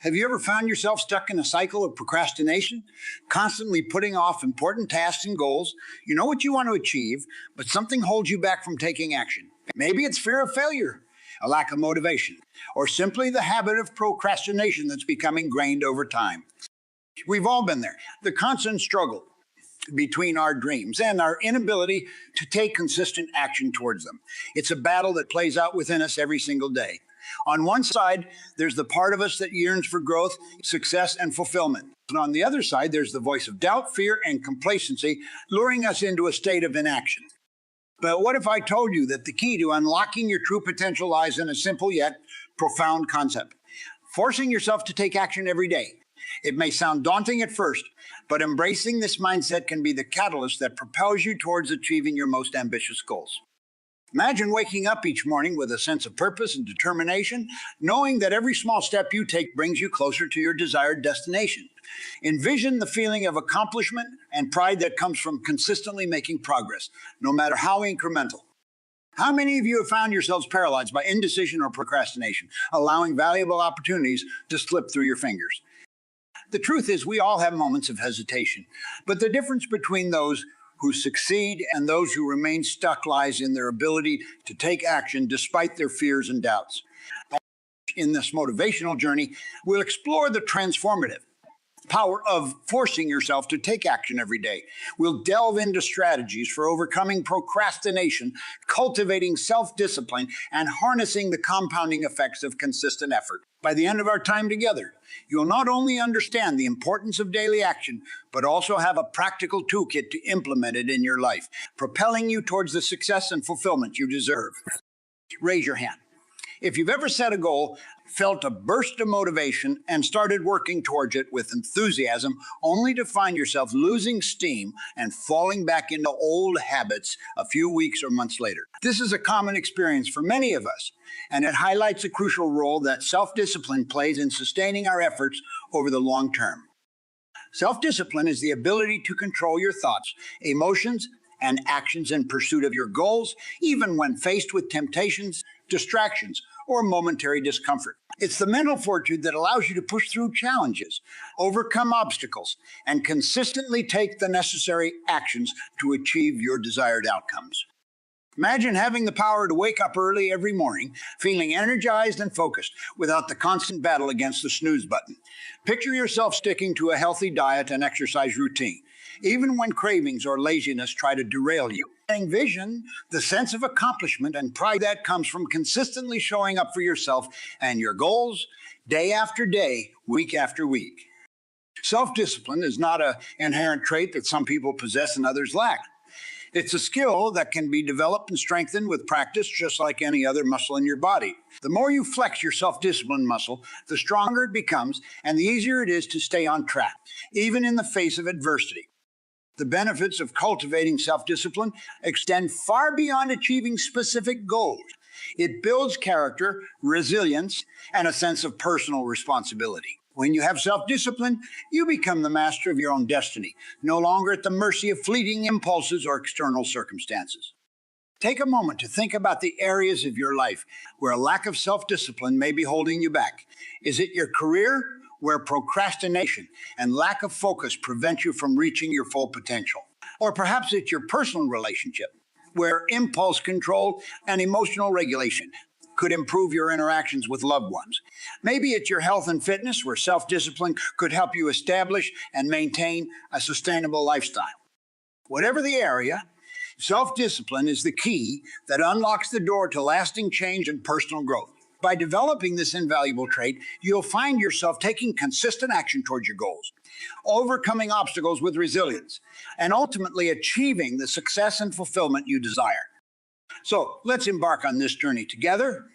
Have you ever found yourself stuck in a cycle of procrastination, constantly putting off important tasks and goals? You know what you want to achieve, but something holds you back from taking action. Maybe it's fear of failure, a lack of motivation, or simply the habit of procrastination that's become ingrained over time. We've all been there. The constant struggle between our dreams and our inability to take consistent action towards them. It's a battle that plays out within us every single day. On one side, there's the part of us that yearns for growth, success, and fulfillment. And on the other side, there's the voice of doubt, fear, and complacency luring us into a state of inaction. But what if I told you that the key to unlocking your true potential lies in a simple yet profound concept? Forcing yourself to take action every day. It may sound daunting at first, but embracing this mindset can be the catalyst that propels you towards achieving your most ambitious goals. Imagine waking up each morning with a sense of purpose and determination, knowing that every small step you take brings you closer to your desired destination. Envision the feeling of accomplishment and pride that comes from consistently making progress, no matter how incremental. How many of you have found yourselves paralyzed by indecision or procrastination, allowing valuable opportunities to slip through your fingers? The truth is, we all have moments of hesitation, but the difference between those who succeed and those who remain stuck lies in their ability to take action despite their fears and doubts. In this motivational journey, we'll explore the transformative power of forcing yourself to take action every day. We'll delve into strategies for overcoming procrastination, cultivating self-discipline, and harnessing the compounding effects of consistent effort. By the end of our time together, you'll not only understand the importance of daily action, but also have a practical toolkit to implement it in your life, propelling you towards the success and fulfillment you deserve. Raise your hand if you've ever set a goal, felt a burst of motivation, and started working towards it with enthusiasm, only to find yourself losing steam and falling back into old habits a few weeks or months later. This is a common experience for many of us, and it highlights a crucial role that self-discipline plays in sustaining our efforts over the long term. Self-discipline is the ability to control your thoughts, emotions, and actions in pursuit of your goals, even when faced with temptations, distractions, or momentary discomfort. It's the mental fortitude that allows you to push through challenges, overcome obstacles, and consistently take the necessary actions to achieve your desired outcomes. Imagine having the power to wake up early every morning, feeling energized and focused without the constant battle against the snooze button. Picture yourself sticking to a healthy diet and exercise routine, even when cravings or laziness try to derail you. Envision the sense of accomplishment and pride that comes from consistently showing up for yourself and your goals day after day, week after week. Self-discipline is not an inherent trait that some people possess and others lack. It's a skill that can be developed and strengthened with practice, just like any other muscle in your body. The more you flex your self-discipline muscle, the stronger it becomes, and the easier it is to stay on track, even in the face of adversity. The benefits of cultivating self-discipline extend far beyond achieving specific goals. It builds character, resilience, and a sense of personal responsibility. When you have self-discipline, you become the master of your own destiny, no longer at the mercy of fleeting impulses or external circumstances. Take a moment to think about the areas of your life where a lack of self-discipline may be holding you back. Is it your career, where procrastination and lack of focus prevent you from reaching your full potential? Or perhaps it's your personal relationship, where impulse control and emotional regulation could improve your interactions with loved ones. Maybe it's your health and fitness, where self-discipline could help you establish and maintain a sustainable lifestyle. Whatever the area, self-discipline is the key that unlocks the door to lasting change and personal growth. By developing this invaluable trait, you'll find yourself taking consistent action towards your goals, overcoming obstacles with resilience, and ultimately achieving the success and fulfillment you desire. So let's embark on this journey together,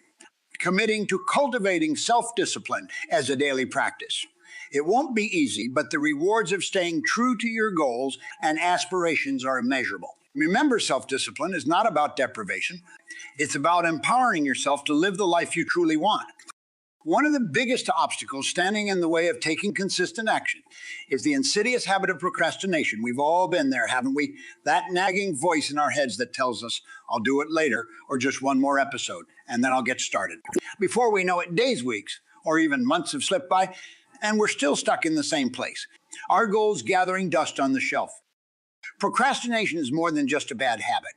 committing to cultivating self-discipline as a daily practice. It won't be easy, but the rewards of staying true to your goals and aspirations are immeasurable. Remember, self-discipline is not about deprivation. It's about empowering yourself to live the life you truly want. One of the biggest obstacles standing in the way of taking consistent action is the insidious habit of procrastination. We've all been there, haven't we? That nagging voice in our heads that tells us, I'll do it later, or just one more episode, and then I'll get started. Before we know it, days, weeks, or even months have slipped by, and we're still stuck in the same place. Our goals gathering dust on the shelf. Procrastination is more than just a bad habit.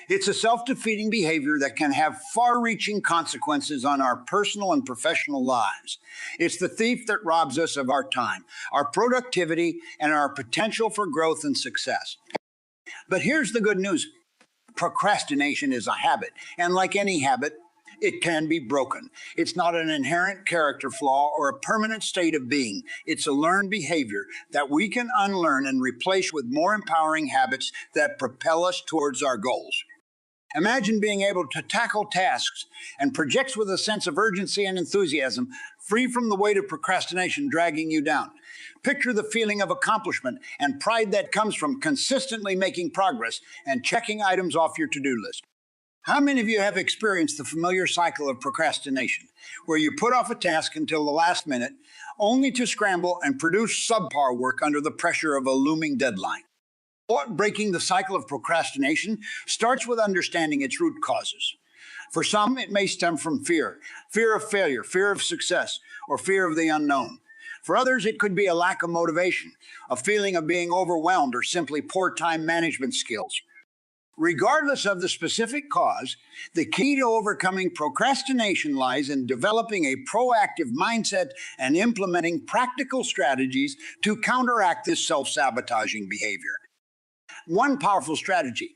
It's a self-defeating behavior that can have far-reaching consequences on our personal and professional lives. It's the thief that robs us of our time, our productivity, and our potential for growth and success. But here's the good news. Procrastination is a habit, and like any habit, it can be broken. It's not an inherent character flaw or a permanent state of being. It's a learned behavior that we can unlearn and replace with more empowering habits that propel us towards our goals. Imagine being able to tackle tasks and projects with a sense of urgency and enthusiasm, free from the weight of procrastination dragging you down. Picture the feeling of accomplishment and pride that comes from consistently making progress and checking items off your to-do list. How many of you have experienced the familiar cycle of procrastination, where you put off a task until the last minute, only to scramble and produce subpar work under the pressure of a looming deadline? Breaking the cycle of procrastination starts with understanding its root causes. For some, it may stem from fear of failure, fear of success, or fear of the unknown. For others, it could be a lack of motivation, a feeling of being overwhelmed, or simply poor time management skills. Regardless of the specific cause, the key to overcoming procrastination lies in developing a proactive mindset and implementing practical strategies to counteract this self-sabotaging behavior. One powerful strategy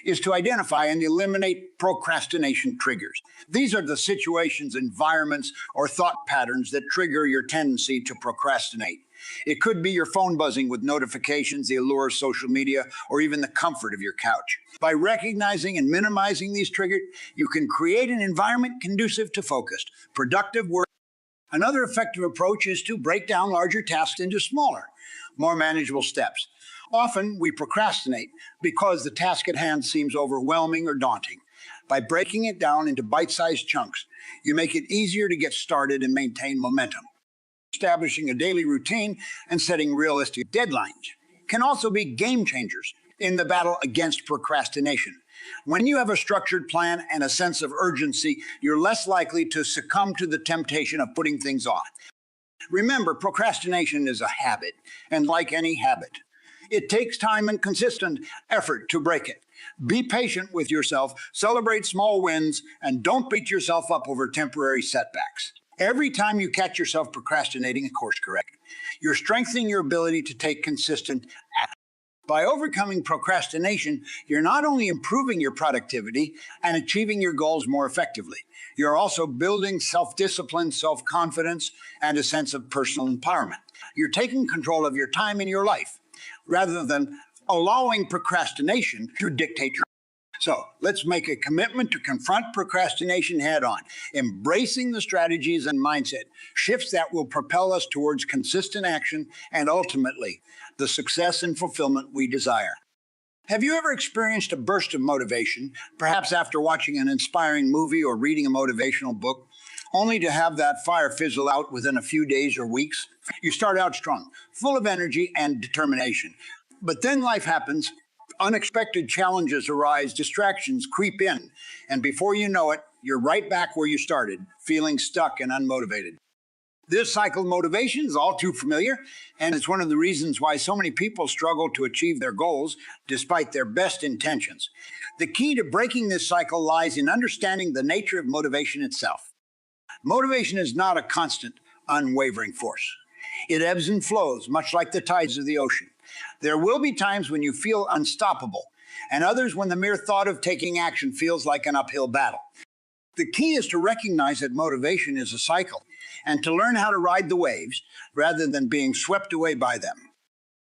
is to identify and eliminate procrastination triggers. These are the situations, environments, or thought patterns that trigger your tendency to procrastinate. It could be your phone buzzing with notifications, the allure of social media, or even the comfort of your couch. By recognizing and minimizing these triggers, you can create an environment conducive to focused, productive work. Another effective approach is to break down larger tasks into smaller, more manageable steps. Often we procrastinate because the task at hand seems overwhelming or daunting. By breaking it down into bite-sized chunks, you make it easier to get started and maintain momentum. Establishing a daily routine and setting realistic deadlines can also be game changers in the battle against procrastination. When you have a structured plan and a sense of urgency, you're less likely to succumb to the temptation of putting things off. Remember, procrastination is a habit, and like any habit, it takes time and consistent effort to break it. Be patient with yourself, celebrate small wins, and don't beat yourself up over temporary setbacks. Every time you catch yourself procrastinating and course correct, you're strengthening your ability to take consistent action. By overcoming procrastination, you're not only improving your productivity and achieving your goals more effectively, you're also building self-discipline, self-confidence, and a sense of personal empowerment. You're taking control of your time in your life, rather than allowing procrastination to dictate your life. So let's make a commitment to confront procrastination head on, embracing the strategies and mindset shifts that will propel us towards consistent action and ultimately the success and fulfillment we desire. Have you ever experienced a burst of motivation, perhaps after watching an inspiring movie or reading a motivational book, only to have that fire fizzle out within a few days or weeks? You start out strong, full of energy and determination. But then life happens, unexpected challenges arise, distractions creep in, and before you know it, you're right back where you started, feeling stuck and unmotivated. This cycle of motivation is all too familiar, and it's one of the reasons why so many people struggle to achieve their goals despite their best intentions. The key to breaking this cycle lies in understanding the nature of motivation itself. Motivation is not a constant, unwavering force. It ebbs and flows, much like the tides of the ocean. There will be times when you feel unstoppable, and others when the mere thought of taking action feels like an uphill battle. The key is to recognize that motivation is a cycle, and to learn how to ride the waves rather than being swept away by them.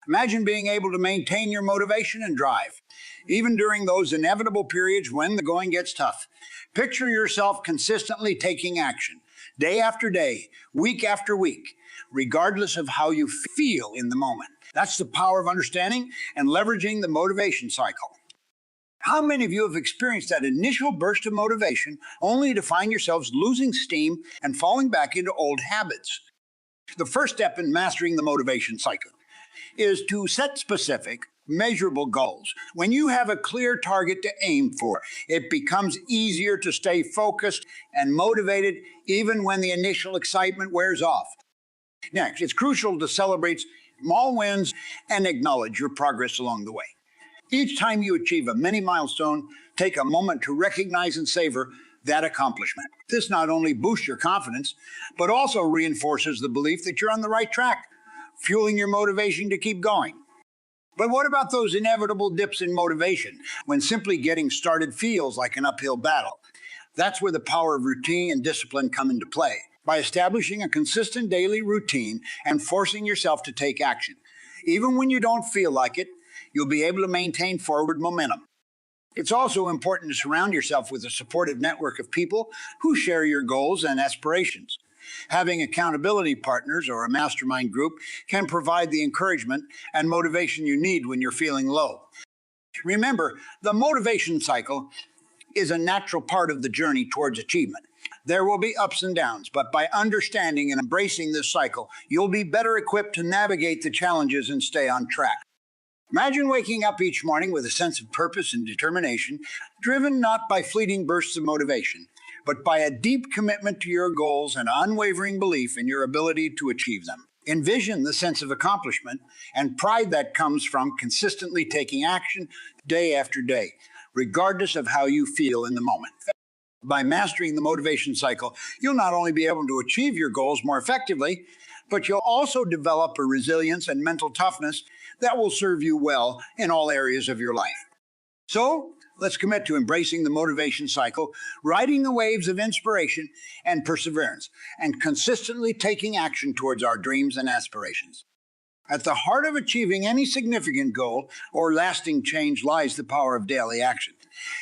Imagine being able to maintain your motivation and drive, even during those inevitable periods when the going gets tough. Picture yourself consistently taking action, day after day, week after week, regardless of how you feel in the moment. That's the power of understanding and leveraging the motivation cycle. How many of you have experienced that initial burst of motivation only to find yourselves losing steam and falling back into old habits? The first step in mastering the motivation cycle is to set specific, measurable goals. When you have a clear target to aim for, it becomes easier to stay focused and motivated even when the initial excitement wears off. Next, it's crucial to celebrate small wins and acknowledge your progress along the way. Each time you achieve a mini milestone, take a moment to recognize and savor that accomplishment. This not only boosts your confidence, but also reinforces the belief that you're on the right track, fueling your motivation to keep going. But what about those inevitable dips in motivation when simply getting started feels like an uphill battle? That's where the power of routine and discipline come into play. By establishing a consistent daily routine and forcing yourself to take action, even when you don't feel like it, you'll be able to maintain forward momentum. It's also important to surround yourself with a supportive network of people who share your goals and aspirations. Having accountability partners or a mastermind group can provide the encouragement and motivation you need when you're feeling low. Remember, the motivation cycle is a natural part of the journey towards achievement. There will be ups and downs, but by understanding and embracing this cycle, you'll be better equipped to navigate the challenges and stay on track. Imagine waking up each morning with a sense of purpose and determination, driven not by fleeting bursts of motivation, but by a deep commitment to your goals and unwavering belief in your ability to achieve them. Envision the sense of accomplishment and pride that comes from consistently taking action day after day, regardless of how you feel in the moment. By mastering the motivation cycle, you'll not only be able to achieve your goals more effectively, but you'll also develop a resilience and mental toughness that will serve you well in all areas of your life. So, let's commit to embracing the motivation cycle, riding the waves of inspiration and perseverance, and consistently taking action towards our dreams and aspirations. At the heart of achieving any significant goal or lasting change lies the power of daily action.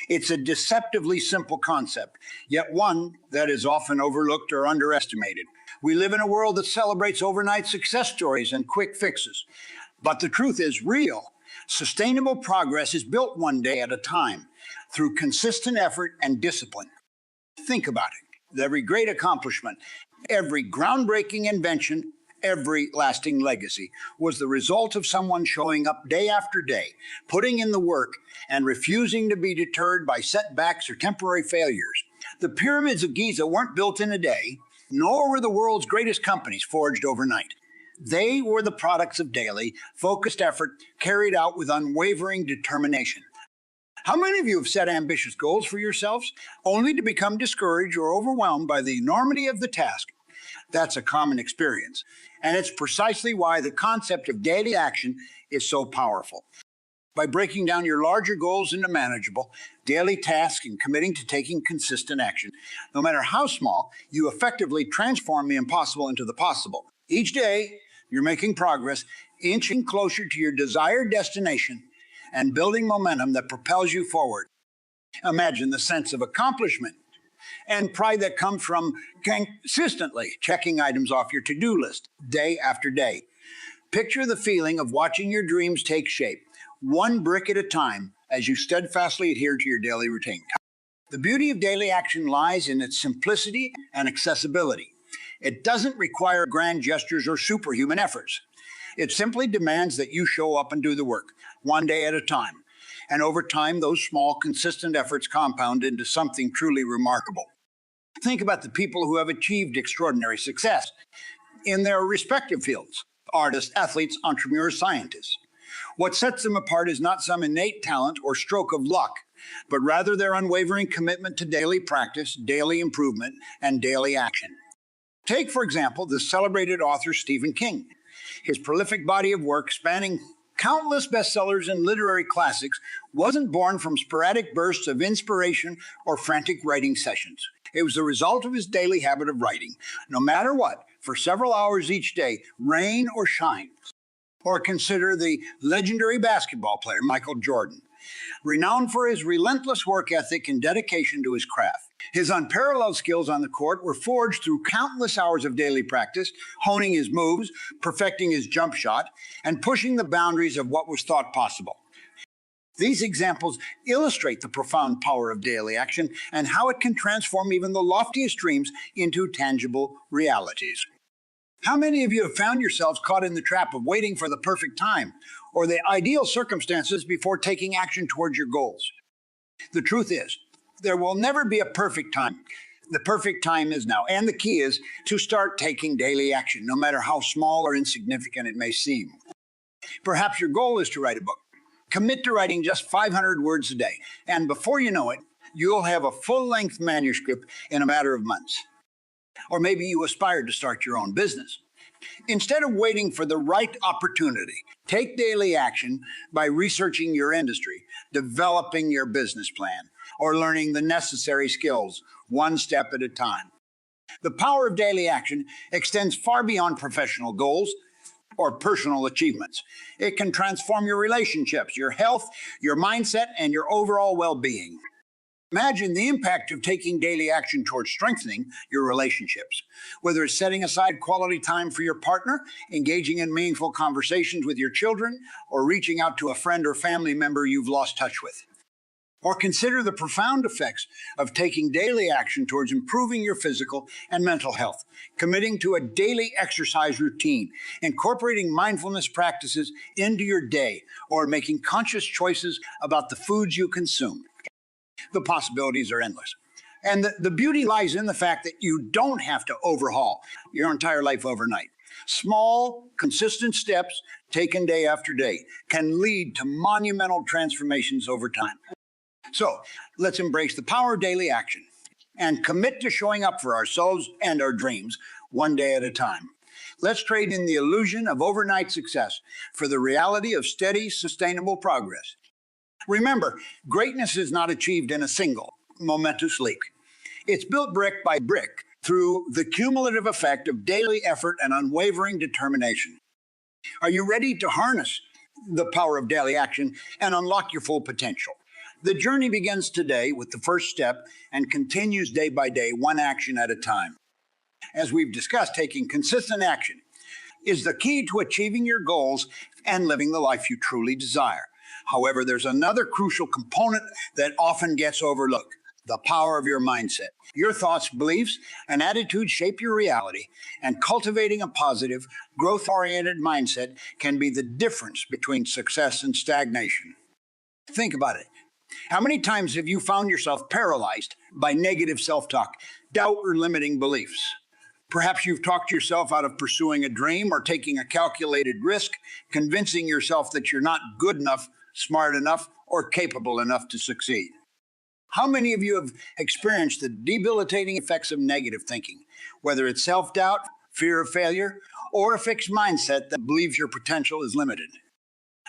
It's a deceptively simple concept, yet one that is often overlooked or underestimated. We live in a world that celebrates overnight success stories and quick fixes. But the truth is real. Sustainable progress is built one day at a time through consistent effort and discipline. Think about it. Every great accomplishment, every groundbreaking invention, every lasting legacy was the result of someone showing up day after day, putting in the work, and refusing to be deterred by setbacks or temporary failures. The pyramids of Giza weren't built in a day, nor were the world's greatest companies forged overnight. They were the products of daily, focused effort carried out with unwavering determination. How many of you have set ambitious goals for yourselves, only to become discouraged or overwhelmed by the enormity of the task? That's a common experience, and it's precisely why the concept of daily action is so powerful. By breaking down your larger goals into manageable, daily tasks and committing to taking consistent action, no matter how small, you effectively transform the impossible into the possible. Each day, you're making progress, inching closer to your desired destination, and building momentum that propels you forward. Imagine the sense of accomplishment and pride that comes from consistently checking items off your to-do list day after day. Picture the feeling of watching your dreams take shape, one brick at a time, as you steadfastly adhere to your daily routine. The beauty of daily action lies in its simplicity and accessibility. It doesn't require grand gestures or superhuman efforts. It simply demands that you show up and do the work, one day at a time. And over time, those small, consistent efforts compound into something truly remarkable. Think about the people who have achieved extraordinary success in their respective fields: artists, athletes, entrepreneurs, scientists. What sets them apart is not some innate talent or stroke of luck, but rather their unwavering commitment to daily practice, daily improvement, and daily action. Take, for example, the celebrated author Stephen King. His prolific body of work, spanning countless bestsellers and literary classics, wasn't born from sporadic bursts of inspiration or frantic writing sessions. It was the result of his daily habit of writing, no matter what, for several hours each day, rain or shine. Or consider the legendary basketball player Michael Jordan, renowned for his relentless work ethic and dedication to his craft. His unparalleled skills on the court were forged through countless hours of daily practice, honing his moves, perfecting his jump shot, and pushing the boundaries of what was thought possible. These examples illustrate the profound power of daily action and how it can transform even the loftiest dreams into tangible realities. How many of you have found yourselves caught in the trap of waiting for the perfect time or the ideal circumstances before taking action towards your goals? The truth is, there will never be a perfect time. The perfect time is now. And the key is to start taking daily action, no matter how small or insignificant it may seem. Perhaps your goal is to write a book. Commit to writing just 500 words a day. And before you know it, you'll have a full-length manuscript in a matter of months. Or maybe you aspire to start your own business. Instead of waiting for the right opportunity, take daily action by researching your industry, developing your business plan, or learning the necessary skills one step at a time. The power of daily action extends far beyond professional goals or personal achievements. It can transform your relationships, your health, your mindset, and your overall well-being. Imagine the impact of taking daily action towards strengthening your relationships, whether it's setting aside quality time for your partner, engaging in meaningful conversations with your children, or reaching out to a friend or family member you've lost touch with. Or consider the profound effects of taking daily action towards improving your physical and mental health, committing to a daily exercise routine, incorporating mindfulness practices into your day, or making conscious choices about the foods you consume. The possibilities are endless. And the beauty lies in the fact that you don't have to overhaul your entire life overnight. Small, consistent steps taken day after day can lead to monumental transformations over time. So let's embrace the power of daily action and commit to showing up for ourselves and our dreams one day at a time. Let's trade in the illusion of overnight success for the reality of steady, sustainable progress. Remember, greatness is not achieved in a single, momentous leap. It's built brick by brick through the cumulative effect of daily effort and unwavering determination. Are you ready to harness the power of daily action and unlock your full potential? The journey begins today with the first step and continues day by day, one action at a time. As we've discussed, taking consistent action is the key to achieving your goals and living the life you truly desire. However, there's another crucial component that often gets overlooked: the power of your mindset. Your thoughts, beliefs, and attitudes shape your reality, and cultivating a positive, growth-oriented mindset can be the difference between success and stagnation. Think about it. How many times have you found yourself paralyzed by negative self-talk, doubt, or limiting beliefs? Perhaps you've talked yourself out of pursuing a dream or taking a calculated risk, convincing yourself that you're not good enough, smart enough, or capable enough to succeed. How many of you have experienced the debilitating effects of negative thinking, whether it's self-doubt, fear of failure, or a fixed mindset that believes your potential is limited?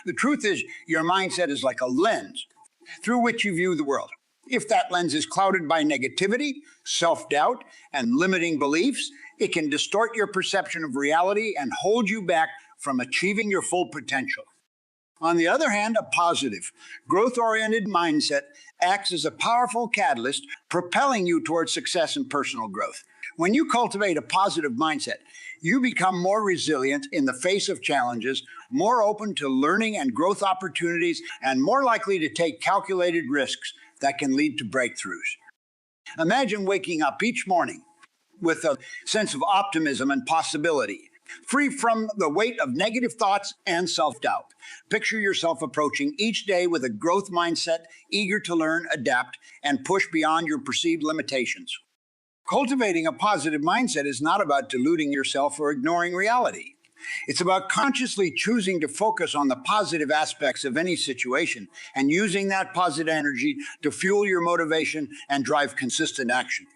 The truth is, your mindset is like a lens through which you view the world. If that lens is clouded by negativity, self-doubt, and limiting beliefs, it can distort your perception of reality and hold you back from achieving your full potential. On the other hand, a positive, growth-oriented mindset acts as a powerful catalyst, propelling you towards success and personal growth. When you cultivate a positive mindset, you become more resilient in the face of challenges, more open to learning and growth opportunities, and more likely to take calculated risks that can lead to breakthroughs. Imagine waking up each morning with a sense of optimism and possibility, free from the weight of negative thoughts and self-doubt. Picture yourself approaching each day with a growth mindset, eager to learn, adapt, and push beyond your perceived limitations. Cultivating a positive mindset is not about deluding yourself or ignoring reality. It's about consciously choosing to focus on the positive aspects of any situation and using that positive energy to fuel your motivation and drive consistent action.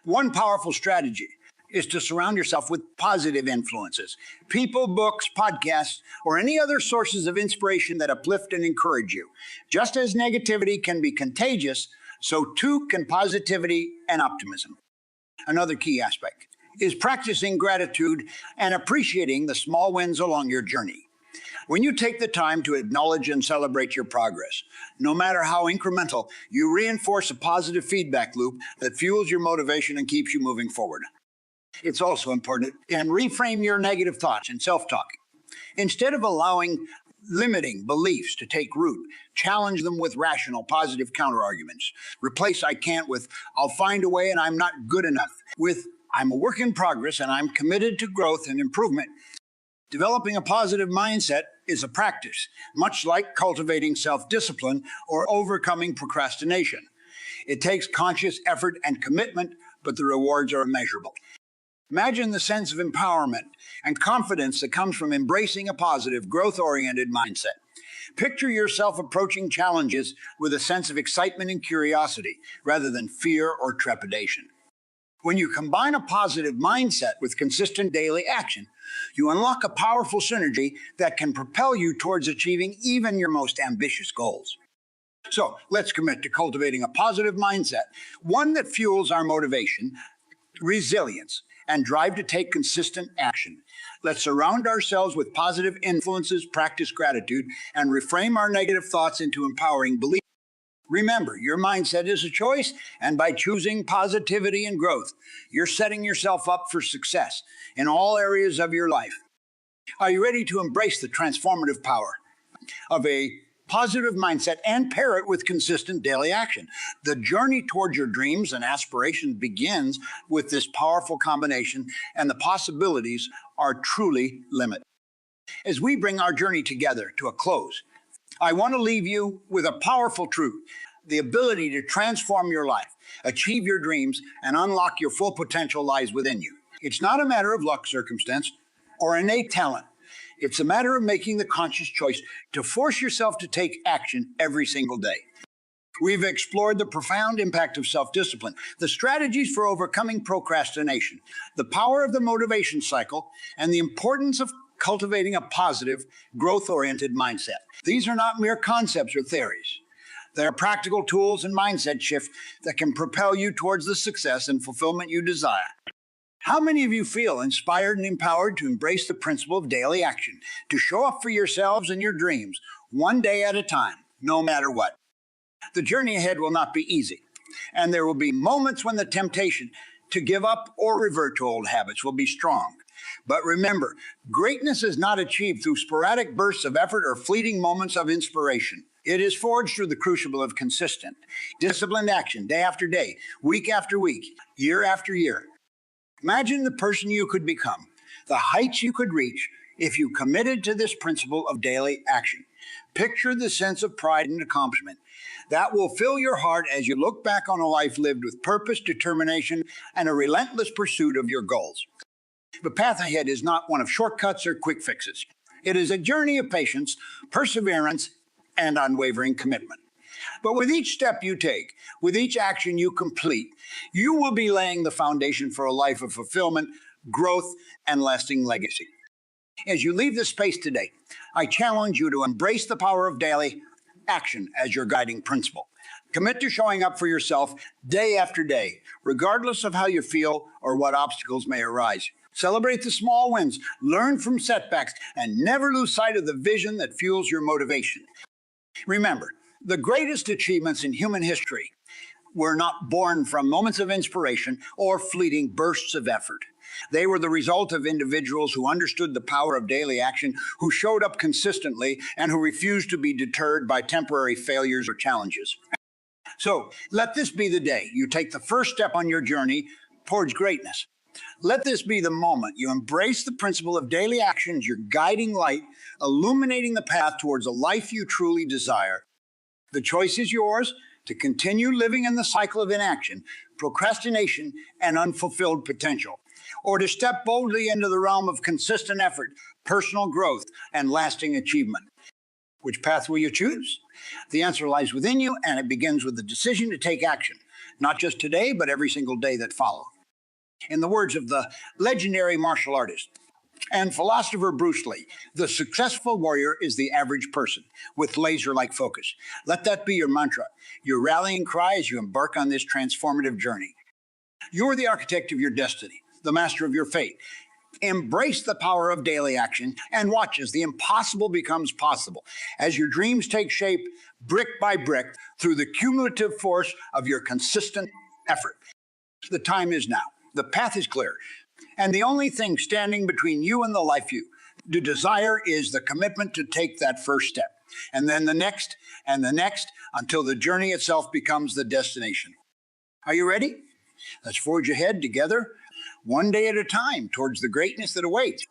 One powerful strategy is to surround yourself with positive influences, people, books, podcasts, or any other sources of inspiration that uplift and encourage you. Just as negativity can be contagious, so too can positivity and optimism. Another key aspect is practicing gratitude and appreciating the small wins along your journey. When you take the time to acknowledge and celebrate your progress, no matter how incremental, you reinforce a positive feedback loop that fuels your motivation and keeps you moving forward. It's also important to reframe your negative thoughts and self-talk. Instead of allowing limiting beliefs to take root, challenge them with rational, positive counterarguments. Replace "I can't" with "I'll find a way" and "I'm not good enough" with I'm a work in progress and I'm committed to growth and improvement. Developing a positive mindset is a practice, much like cultivating self-discipline or overcoming procrastination. It takes conscious effort and commitment, but the rewards are immeasurable. Imagine the sense of empowerment and confidence that comes from embracing a positive, growth-oriented mindset. Picture yourself approaching challenges with a sense of excitement and curiosity, rather than fear or trepidation. When you combine a positive mindset with consistent daily action, you unlock a powerful synergy that can propel you towards achieving even your most ambitious goals. So let's commit to cultivating a positive mindset, one that fuels our motivation, resilience, and drive to take consistent action. Let's surround ourselves with positive influences, practice gratitude, and reframe our negative thoughts into empowering beliefs. Remember, your mindset is a choice, and by choosing positivity and growth, you're setting yourself up for success in all areas of your life. Are you ready to embrace the transformative power of a positive mindset and pair it with consistent daily action? The journey towards your dreams and aspirations begins with this powerful combination, and the possibilities are truly limitless. As we bring our journey together to a close, I want to leave you with a powerful truth: the ability to transform your life, achieve your dreams, and unlock your full potential lies within you. It's not a matter of luck, circumstance, or innate talent. It's a matter of making the conscious choice to force yourself to take action every single day. We've explored the profound impact of self-discipline, the strategies for overcoming procrastination, the power of the motivation cycle, and the importance of cultivating a positive, growth-oriented mindset. These are not mere concepts or theories. They are practical tools and mindset shifts that can propel you towards the success and fulfillment you desire. How many of you feel inspired and empowered to embrace the principle of daily action, to show up for yourselves and your dreams, one day at a time, no matter what? The journey ahead will not be easy, and there will be moments when the temptation to give up or revert to old habits will be strong. But remember, greatness is not achieved through sporadic bursts of effort or fleeting moments of inspiration. It is forged through the crucible of consistent, disciplined action, day after day, week after week, year after year. Imagine the person you could become, the heights you could reach if you committed to this principle of daily action. Picture the sense of pride and accomplishment that will fill your heart as you look back on a life lived with purpose, determination, and a relentless pursuit of your goals. The path ahead is not one of shortcuts or quick fixes. It is a journey of patience, perseverance, and unwavering commitment. But with each step you take, with each action you complete, you will be laying the foundation for a life of fulfillment, growth, and lasting legacy. As you leave this space today, I challenge you to embrace the power of daily action as your guiding principle. Commit to showing up for yourself day after day, regardless of how you feel or what obstacles may arise. Celebrate the small wins, learn from setbacks, and never lose sight of the vision that fuels your motivation. Remember, the greatest achievements in human history were not born from moments of inspiration or fleeting bursts of effort. They were the result of individuals who understood the power of daily action, who showed up consistently, and who refused to be deterred by temporary failures or challenges. So let this be the day you take the first step on your journey towards greatness. Let this be the moment you embrace the principle of daily action as your guiding light, illuminating the path towards a life you truly desire. The choice is yours to continue living in the cycle of inaction, procrastination, and unfulfilled potential, or to step boldly into the realm of consistent effort, personal growth, and lasting achievement. Which path will you choose? The answer lies within you, and it begins with the decision to take action, not just today, but every single day that follows. In the words of the legendary martial artist and philosopher Bruce Lee, the successful warrior is the average person with laser-like focus. Let that be your mantra, your rallying cry as you embark on this transformative journey. You're the architect of your destiny, the master of your fate. Embrace the power of daily action and watch as the impossible becomes possible, as your dreams take shape brick by brick through the cumulative force of your consistent effort. The time is now. The path is clear. And the only thing standing between you and the life you desire is the commitment to take that first step, and then the next, until the journey itself becomes the destination. Are you ready? Let's forge ahead together one day at a time towards the greatness that awaits.